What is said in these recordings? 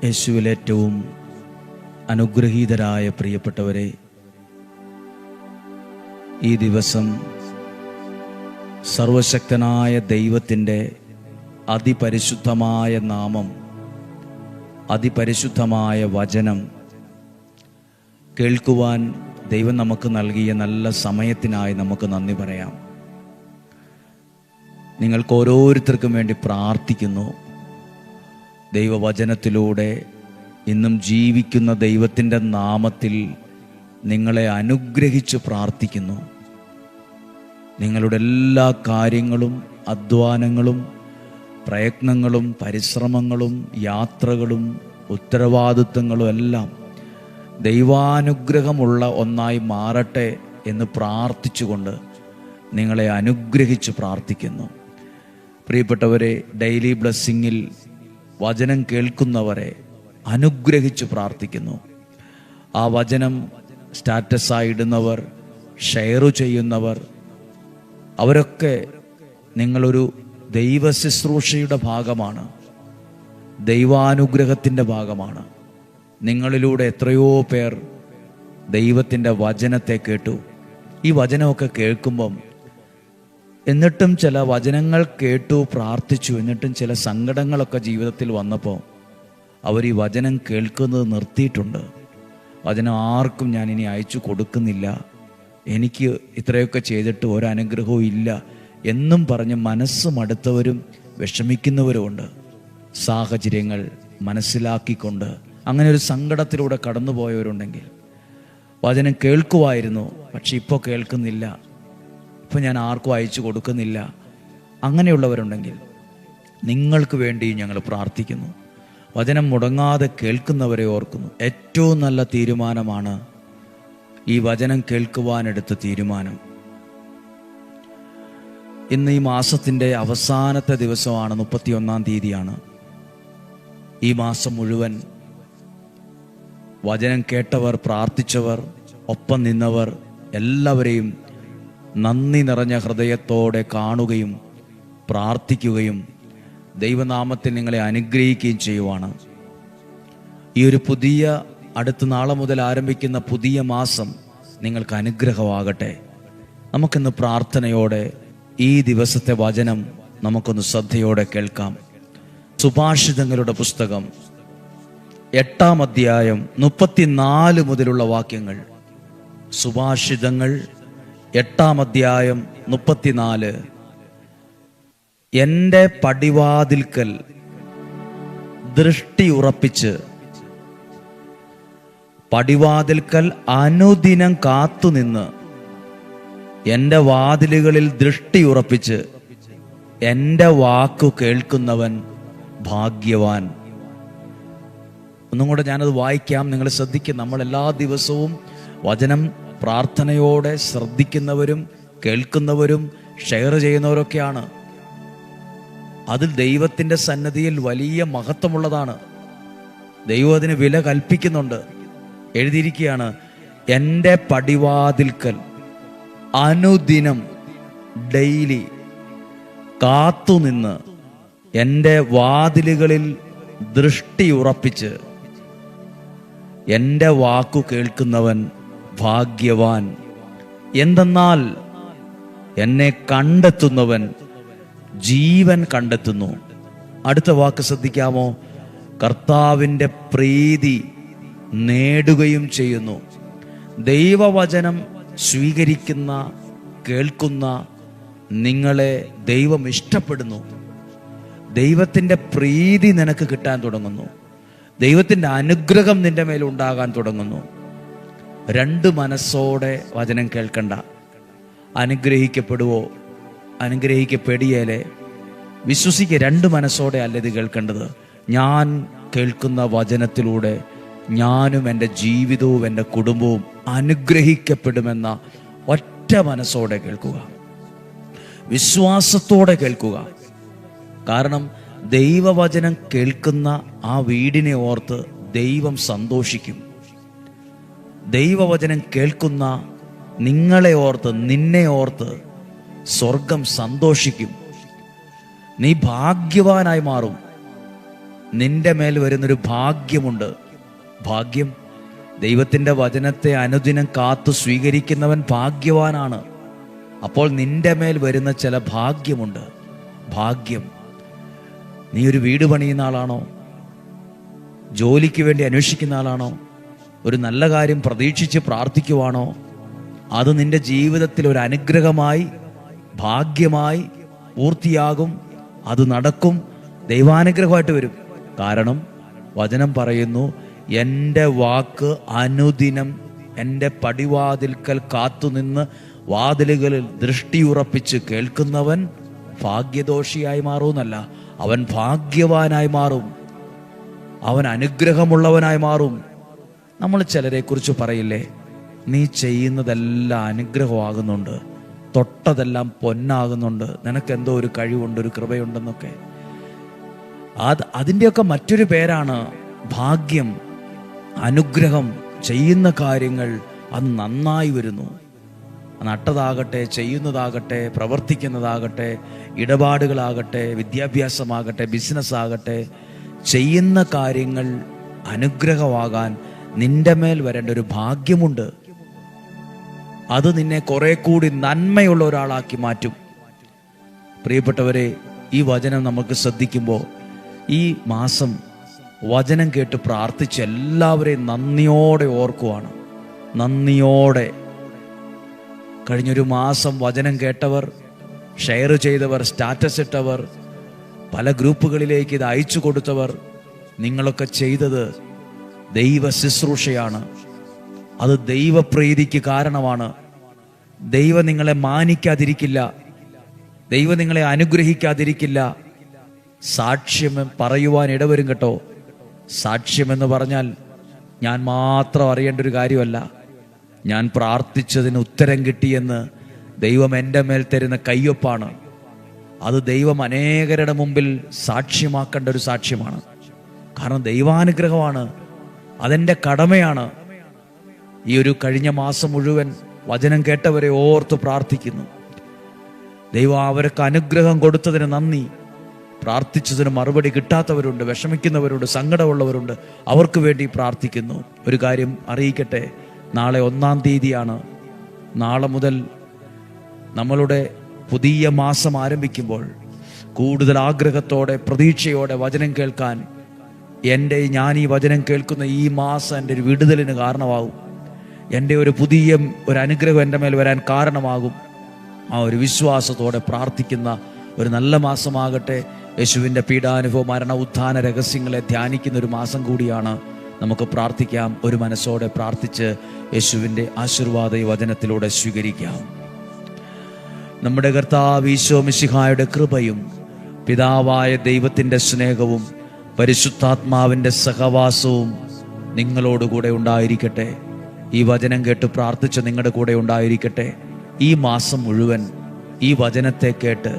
യേശുവിൽ ഏറ്റവും അനുഗ്രഹീതരായ പ്രിയപ്പെട്ടവരെ, ഈ ദിവസം സർവശക്തനായ ദൈവത്തിൻ്റെ അതിപരിശുദ്ധമായ നാമം, അതിപരിശുദ്ധമായ വചനം കേൾക്കുവാൻ ദൈവം നമുക്ക് നൽകിയ നല്ല സമയത്തിനായി നമുക്ക് നന്ദി പറയാം. നിങ്ങൾക്ക് ഓരോരുത്തർക്കും വേണ്ടി പ്രാർത്ഥിക്കുന്നു. ദൈവവചനത്തിലൂടെ ഇന്നും ജീവിക്കുന്ന ദൈവത്തിൻ്റെ നാമത്തിൽ നിങ്ങളെ അനുഗ്രഹിച്ച് പ്രാർത്ഥിക്കുന്നു. നിങ്ങളുടെ എല്ലാ കാര്യങ്ങളും, അധ്വാനങ്ങളും, പ്രയത്നങ്ങളും, പരിശ്രമങ്ങളും, യാത്രകളും, ഉത്തരവാദിത്വങ്ങളും എല്ലാം ദൈവാനുഗ്രഹമുള്ള ഒന്നായി മാറട്ടെ എന്ന് പ്രാർത്ഥിച്ചുകൊണ്ട് നിങ്ങളെ അനുഗ്രഹിച്ച് പ്രാർത്ഥിക്കുന്നു. പ്രിയപ്പെട്ടവരെ, ഡെയിലി ബ്ലെസ്സിങ്ങിൽ വചനം കേൾക്കുന്നവരെ അനുഗ്രഹിച്ച് പ്രാർത്ഥിക്കുന്നു. ആ വചനം സ്റ്റാറ്റസായി ഇടുന്നവർ, ഷെയർ ചെയ്യുന്നവർ, അവരൊക്കെ നിങ്ങളൊരു ദൈവ ശുശ്രൂഷയുടെ ഭാഗമാണ്, ദൈവാനുഗ്രഹത്തിൻ്റെ ഭാഗമാണ്. നിങ്ങളിലൂടെ എത്രയോ പേർ ദൈവത്തിൻ്റെ വചനത്തെ കേട്ടു. ഈ വചനമൊക്കെ കേൾക്കുമ്പം എന്നിട്ടും ചില വചനങ്ങൾ കേട്ടു, പ്രാർത്ഥിച്ചു, എന്നിട്ടും ചില സങ്കടങ്ങളൊക്കെ ജീവിതത്തിൽ വന്നപ്പോൾ അവർ ഈ വചനം കേൾക്കുന്നത് നിർത്തിയിട്ടുണ്ട്. വചനം ആർക്കും ഞാൻ ഇനി അയച്ചു കൊടുക്കുന്നില്ല, എനിക്ക് ഇത്രയൊക്കെ ചെയ്തിട്ട് ഒരനുഗ്രഹവും ഇല്ല എന്നും പറഞ്ഞ് മനസ്സ് മടുത്തവരും വിഷമിക്കുന്നവരുമുണ്ട്. സാഹചര്യങ്ങൾ മനസ്സിലാക്കിക്കൊണ്ട് അങ്ങനെ ഒരു സങ്കടത്തിലൂടെ കടന്നുപോയവരുണ്ടെങ്കിൽ, വചനം കേൾക്കുമായിരുന്നു പക്ഷെ ഇപ്പോൾ കേൾക്കുന്നില്ല, ഇപ്പം ഞാൻ ആർക്കും അയച്ചു കൊടുക്കുന്നില്ല, അങ്ങനെയുള്ളവരുണ്ടെങ്കിൽ നിങ്ങൾക്ക് വേണ്ടി ഞങ്ങൾ പ്രാർത്ഥിക്കുന്നു. വചനം മുടങ്ങാതെ കേൾക്കുന്നവരെ ഓർക്കുന്നു. ഏറ്റവും നല്ല തീരുമാനമാണ് ഈ വചനം കേൾക്കുവാനെടുത്ത തീരുമാനം. ഇന്ന് ഈ മാസത്തിൻ്റെ അവസാനത്തെ ദിവസമാണ്, 31-ാം തീയതിയാണ്. ഈ മാസം മുഴുവൻ വചനം കേട്ടവർ, പ്രാർത്ഥിച്ചവർ, ഒപ്പം നിന്നവർ എല്ലാവരെയും നന്ദി നിറഞ്ഞ ഹൃദയത്തോടെ കാണുകയും പ്രാർത്ഥിക്കുകയും ദൈവനാമത്തിൽ നിങ്ങളെ അനുഗ്രഹിക്കുകയും ചെയ്യുവാണ്. ഈ ഒരു പുതിയ, അടുത്ത നാളെ മുതൽ ആരംഭിക്കുന്ന പുതിയ മാസം നിങ്ങൾക്ക് അനുഗ്രഹമാകട്ടെ. നമുക്കിന്ന് പ്രാർത്ഥനയോടെ ഈ ദിവസത്തെ വചനം നമുക്കൊന്ന് ശ്രദ്ധയോടെ കേൾക്കാം. സുഭാഷിതങ്ങളുടെ പുസ്തകം 8-ാം അധ്യായം 34 മുതലുള്ള വാക്യങ്ങൾ. സുഭാഷിതങ്ങൾ 8-ാം അധ്യായം 34. എൻ്റെ പടിവാതിൽക്കൽ ദൃഷ്ടി ഉറപ്പിച്ച്, പടിവാതിൽക്കൽ അനുദിനം കാത്തുനിന്ന്, എൻ്റെ വാതിലുകളിൽ ദൃഷ്ടി ഉറപ്പിച്ച് എൻ്റെ വാക്കു കേൾക്കുന്നവൻ ഭാഗ്യവാൻ. ഒന്നും കൂടെ ഞാനത് വായിക്കാം, നിങ്ങൾ ശ്രദ്ധിക്കും. നമ്മൾ എല്ലാ ദിവസവും വചനം പ്രാർത്ഥനയോടെ ശ്രദ്ധിക്കുന്നവരും കേൾക്കുന്നവരും ഷെയർ ചെയ്യുന്നവരൊക്കെയാണ്. അതിൽ ദൈവത്തിൻ്റെ സന്നദ്ധിയിൽ വലിയ മഹത്വമുള്ളതാണ്. ദൈവം അതിന് വില കൽപ്പിക്കുന്നുണ്ട്. എഴുതിയിരിക്കുകയാണ്, എൻ്റെ പടിവാതിൽക്കൽ അനുദിനം, ഡെയിലി കാത്തുനിന്ന്, എൻ്റെ വാതിലുകളിൽ ദൃഷ്ടി ഉറപ്പിച്ച് എൻ്റെ വാക്കു കേൾക്കുന്നവൻ ഭാഗ്യവാൻ. എന്തെന്നാൽ എന്നെ കണ്ടെത്തുന്നവൻ ജീവൻ കണ്ടെത്തുന്നു. അടുത്ത വാക്ക് ശ്രദ്ധിക്കാമോ? കർത്താവിൻ്റെ പ്രീതി നേടുകയും ചെയ്യുന്നു. ദൈവവചനം സ്വീകരിക്കുന്ന, കേൾക്കുന്ന നിങ്ങളെ ദൈവം ഇഷ്ടപ്പെടുന്നു. ദൈവത്തിൻ്റെ പ്രീതി നിനക്ക് കിട്ടാൻ തുടങ്ങുന്നു. ദൈവത്തിൻ്റെ അനുഗ്രഹം നിന്റെ മേൽ ഉണ്ടാകാൻ തുടങ്ങുന്നു. 2 മനസ്സോടെ വചനം കേൾക്കണ്ട. അനുഗ്രഹിക്കപ്പെടുവോ അനുഗ്രഹിക്കപ്പെടിയേലേ വിശ്വസിക്കുക. 2 മനസ്സോടെ അല്ല ഇത് കേൾക്കേണ്ടത്. ഞാൻ കേൾക്കുന്ന വചനത്തിലൂടെ ഞാനും എൻ്റെ ജീവിതവും എൻ്റെ കുടുംബവും അനുഗ്രഹിക്കപ്പെടുമെന്ന ഒറ്റ മനസ്സോടെ കേൾക്കുക, വിശ്വാസത്തോടെ കേൾക്കുക. കാരണം ദൈവവചനം കേൾക്കുന്ന ആ വീടിനെ ഓർത്ത് ദൈവം സന്തോഷിക്കും. ദൈവവചനം കേൾക്കുന്ന നിങ്ങളെ ഓർത്ത്, നിന്നെ ഓർത്ത് സ്വർഗം സന്തോഷിക്കും. നീ ഭാഗ്യവാനായി മാറും. നിന്റെ മേൽ വരുന്നൊരു ഭാഗ്യമുണ്ട്. ഭാഗ്യം, ദൈവത്തിൻ്റെ വചനത്തെ അനുദിനം കാത്തു സ്വീകരിക്കുന്നവൻ ഭാഗ്യവാനാണ്. അപ്പോൾ നിന്റെ മേൽ വരുന്ന ചില ഭാഗ്യമുണ്ട്. ഭാഗ്യം. നീ ഒരു വീട് പണിയുന്ന ആളാണോ? ജോലിക്ക് വേണ്ടി അന്വേഷിക്കുന്ന ആളാണോ? ഒരു നല്ല കാര്യം പ്രതീക്ഷിച്ച് പ്രാർത്ഥിക്കുവാണോ? അത് നിന്റെ ജീവിതത്തിൽ ഒരു അനുഗ്രഹമായി, ഭാഗ്യമായി പൂർത്തിയാകും. അത് നടക്കും, ദൈവാനുഗ്രഹമായിട്ട് വരും. കാരണം വചനം പറയുന്നു, എൻ്റെ വാക്ക് അനുദിനം എൻ്റെ പടിവാതിൽക്കൽ കാത്തുനിന്ന് വാതിലുകളിൽ ദൃഷ്ടിയുറപ്പിച്ച് കേൾക്കുന്നവൻ ഭാഗ്യദോഷിയായി മാറുമെന്നല്ല, അവൻ ഭാഗ്യവാനായി മാറും, അവൻ അനുഗ്രഹമുള്ളവനായി മാറും. നമ്മൾ ചിലരെ കുറിച്ച് പറയില്ലേ, നീ ചെയ്യുന്നതെല്ലാം അനുഗ്രഹമാകുന്നുണ്ട്, തൊട്ടതെല്ലാം പൊന്നാകുന്നുണ്ട്, നിനക്കെന്തോ ഒരു കഴിവുണ്ട്, ഒരു കൃപയുണ്ടെന്നൊക്കെ. അതിൻ്റെയൊക്കെ മറ്റൊരു പേരാണ് ഭാഗ്യം, അനുഗ്രഹം. ചെയ്യുന്ന കാര്യങ്ങൾ അത് നന്നായി വരുന്നു. നട്ടതാകട്ടെ, ചെയ്യുന്നതാകട്ടെ, പ്രവർത്തിക്കുന്നതാകട്ടെ, ഇടപാടുകളാകട്ടെ, വിദ്യാഭ്യാസമാകട്ടെ, ബിസിനസ്സാകട്ടെ, ചെയ്യുന്ന കാര്യങ്ങൾ അനുഗ്രഹമാകാൻ നിന്റെ മേൽ വരേണ്ട ഒരു ഭാഗ്യമുണ്ട്. അത് നിന്നെ കുറെ കൂടി നന്മയുള്ള ഒരാളാക്കി മാറ്റും. പ്രിയപ്പെട്ടവരെ, ഈ വചനം നമുക്ക് ശ്രദ്ധിക്കുമ്പോൾ ഈ മാസം വചനം കേട്ട് പ്രാർത്ഥിച്ച് എല്ലാവരെയും നന്ദിയോടെ ഓർക്കുവാണ്. നന്ദിയോടെ. കഴിഞ്ഞൊരു മാസം വചനം കേട്ടവർ, ഷെയർ ചെയ്തവർ, സ്റ്റാറ്റസ് ഇട്ടവർ, പല ഗ്രൂപ്പുകളിലേക്ക് ഇത് അയച്ചു കൊടുത്തവർ, നിങ്ങളൊക്കെ ചെയ്തത് ദൈവ ശുശ്രൂഷയാണ്. അത് ദൈവപ്രീതിക്ക് കാരണമാണ്. ദൈവം നിങ്ങളെ മാനിക്കാതിരിക്കില്ല, ദൈവം നിങ്ങളെ അനുഗ്രഹിക്കാതിരിക്കില്ല. സാക്ഷ്യം പറയുവാൻ ഇടവരും കേട്ടോ. സാക്ഷ്യമെന്ന് പറഞ്ഞാൽ ഞാൻ മാത്രം അറിയേണ്ട ഒരു കാര്യമല്ല. ഞാൻ പ്രാർത്ഥിച്ചതിന് ഉത്തരം കിട്ടിയെന്ന് ദൈവം എൻ്റെ മേൽ തരുന്ന കയ്യൊപ്പാണ്. അത് ദൈവം അനേകരുടെ മുമ്പിൽ സാക്ഷ്യമാക്കേണ്ട ഒരു സാക്ഷ്യമാണ്. കാരണം ദൈവാനുഗ്രഹമാണ്, അതെൻ്റെ കടമയാണ്. ഈ ഒരു കഴിഞ്ഞ മാസം മുഴുവൻ വചനം കേട്ടവരെ ഓർത്ത് പ്രാർത്ഥിക്കുന്നു. ദൈവം അവർക്ക് അനുഗ്രഹം കൊടുത്തതിന് നന്ദി. പ്രാർത്ഥിച്ചതിന് മറുപടി കിട്ടാത്തവരുണ്ട്, വിഷമിക്കുന്നവരുണ്ട്, സങ്കടമുള്ളവരുണ്ട്. അവർക്ക് വേണ്ടി പ്രാർത്ഥിക്കുന്നു. ഒരു കാര്യം അറിയിക്കട്ടെ, നാളെ 1-ാം തീയതിയാണ്. നാളെ മുതൽ നമ്മളുടെ പുതിയ മാസം ആരംഭിക്കുമ്പോൾ കൂടുതൽ ആഗ്രഹത്തോടെ, പ്രതീക്ഷയോടെ വചനം കേൾക്കാൻ ഞാൻ ഈ വചനം കേൾക്കുന്ന ഈ മാസം എൻ്റെ ഒരു വിടുതലിന് കാരണമാകും. എൻ്റെ ഒരു പുതിയ ഒരു അനുഗ്രഹം എൻ്റെ മേൽ വരാൻ കാരണമാകും. ആ ഒരു വിശ്വാസത്തോടെ പ്രാർത്ഥിക്കുന്ന ഒരു നല്ല മാസമാകട്ടെ. യേശുവിൻ്റെ പീഡാനുഭവം, മരണ, ഉത്ഥാന രഹസ്യങ്ങളെ ധ്യാനിക്കുന്ന ഒരു മാസം കൂടിയാണ്. നമുക്ക് പ്രാർത്ഥിക്കാം. ഒരു മനസ്സോടെ പ്രാർത്ഥിച്ച് യേശുവിൻ്റെ ആശീർവാദ ഈ വചനത്തിലൂടെ സ്വീകരിക്കാം. നമ്മുടെ കർത്താവ് ഈശോ മിശിഹായുടെ കൃപയും പിതാവായ ദൈവത്തിൻ്റെ സ്നേഹവും പരിശുദ്ധാത്മാവിൻ്റെ സഹവാസവും നിങ്ങളോടുകൂടെ ഉണ്ടായിരിക്കട്ടെ. ഈ വചനം കേട്ട് പ്രാർത്ഥിച്ച് നിങ്ങളുടെ കൂടെ ഉണ്ടായിരിക്കട്ടെ. ഈ മാസം മുഴുവൻ ഈ വചനത്തെ കേട്ട്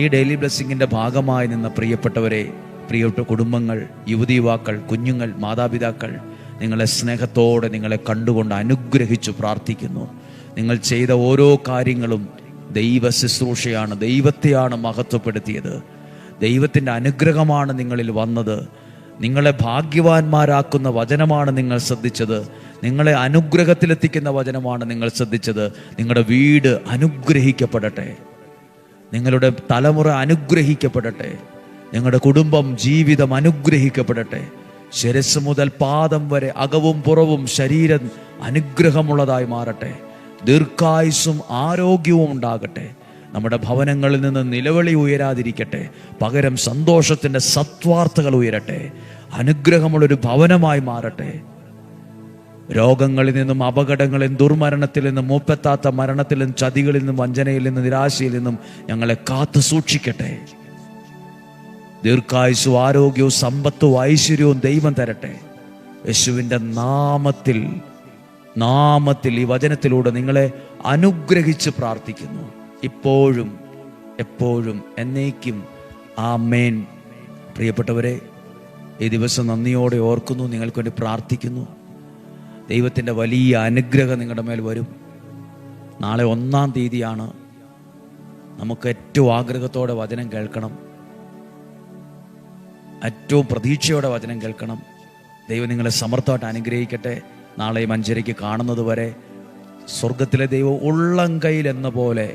ഈ ഡെയിലി ബ്ലെസ്സിങ്ങിൻ്റെ ഭാഗമായി നിന്ന പ്രിയപ്പെട്ടവരെ, പ്രിയപ്പെട്ട കുടുംബങ്ങൾ, യുവതി യുവാക്കൾ, കുഞ്ഞുങ്ങൾ, മാതാപിതാക്കൾ, നിങ്ങളെ സ്നേഹത്തോടെ നിങ്ങളെ കണ്ടുകൊണ്ട് അനുഗ്രഹിച്ചു പ്രാർത്ഥിക്കുന്നു. നിങ്ങൾ ചെയ്ത ഓരോ കാര്യങ്ങളും ദൈവ ശുശ്രൂഷയാണ്, ദൈവത്തെയാണ് മഹത്വപ്പെടുത്തിയത്. ദൈവത്തിൻ്റെ അനുഗ്രഹമാണ് നിങ്ങളിൽ വന്നത്. നിങ്ങളെ ഭാഗ്യവാന്മാരാക്കുന്ന വചനമാണ് നിങ്ങൾ ശ്രദ്ധിച്ചത്. നിങ്ങളെ അനുഗ്രഹത്തിലെത്തിക്കുന്ന വചനമാണ് നിങ്ങൾ ശ്രദ്ധിച്ചത്. നിങ്ങളുടെ വീട് അനുഗ്രഹിക്കപ്പെടട്ടെ, നിങ്ങളുടെ തലമുറ അനുഗ്രഹിക്കപ്പെടട്ടെ, നിങ്ങളുടെ കുടുംബം, ജീവിതം അനുഗ്രഹിക്കപ്പെടട്ടെ. ശിരസ് മുതൽ പാദം വരെ, അകവും പുറവും ശരീരം അനുഗ്രഹമുള്ളതായി മാറട്ടെ. ദീർഘായുസ്സും ആരോഗ്യവും ഉണ്ടാകട്ടെ. നമ്മുടെ ഭവനങ്ങളിൽ നിന്ന് നിലവിളി ഉയരാതിരിക്കട്ടെ, പകരം സന്തോഷത്തിൻ്റെ സത്വാർത്തകൾ ഉയരട്ടെ. അനുഗ്രഹമുള്ളൊരു ഭവനമായി മാറട്ടെ. രോഗങ്ങളിൽ നിന്നും, അപകടങ്ങളിൽ നിന്നും, ദുർമരണത്തിൽ നിന്നും, മൂപ്പെത്താത്ത മരണത്തിൽ നിന്നും, ചതികളിൽ നിന്നും, വഞ്ചനയിൽ നിന്നും, നിരാശയിൽ നിന്നും ഞങ്ങളെ കാത്തു സൂക്ഷിക്കട്ടെ. ദീർഘായുസ്സും ആരോഗ്യവും സമ്പത്തും ഐശ്വര്യവും ദൈവം തരട്ടെ. യേശുവിൻ്റെ നാമത്തിൽ ഈ വചനത്തിലൂടെ നിങ്ങളെ അനുഗ്രഹിച്ച് പ്രാർത്ഥിക്കുന്നു. ഇപ്പോഴും എപ്പോഴും എന്നേക്കും ആമേൻ. പ്രിയപ്പെട്ടവരെ, ഈ ദിവസം നന്ദിയോടെ ഓർക്കുന്നു, നിങ്ങൾക്ക് വേണ്ടി പ്രാർത്ഥിക്കുന്നു. ദൈവത്തിൻ്റെ വലിയ അനുഗ്രഹം നിങ്ങളുടെ മേൽ വരും. നാളെ 1-ാം തീയതിയാണ്. നമുക്ക് ഏറ്റവും ആഗ്രഹത്തോടെ വചനം കേൾക്കണം. ഏറ്റവും പ്രതീക്ഷയോടെ വചനം കേൾക്കണം. ദൈവം നിങ്ങളെ സമർത്ഥമായിട്ട് അനുഗ്രഹിക്കട്ടെ. നാളെയും 5:30 കാണുന്നത് വരെ സ്വർഗത്തിലെ ദൈവം ഉള്ളം കയ്യിൽ എന്ന പോലെ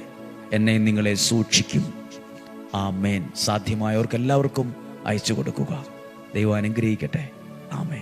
എന്നെയും നിങ്ങളെ സൂക്ഷിക്കും. ആമേൻ. സാധ്യമായവർക്ക് എല്ലാവർക്കും അയച്ചു കൊടുക്കുക. ദൈവം അനുഗ്രഹിക്കട്ടെ. ആമേൻ.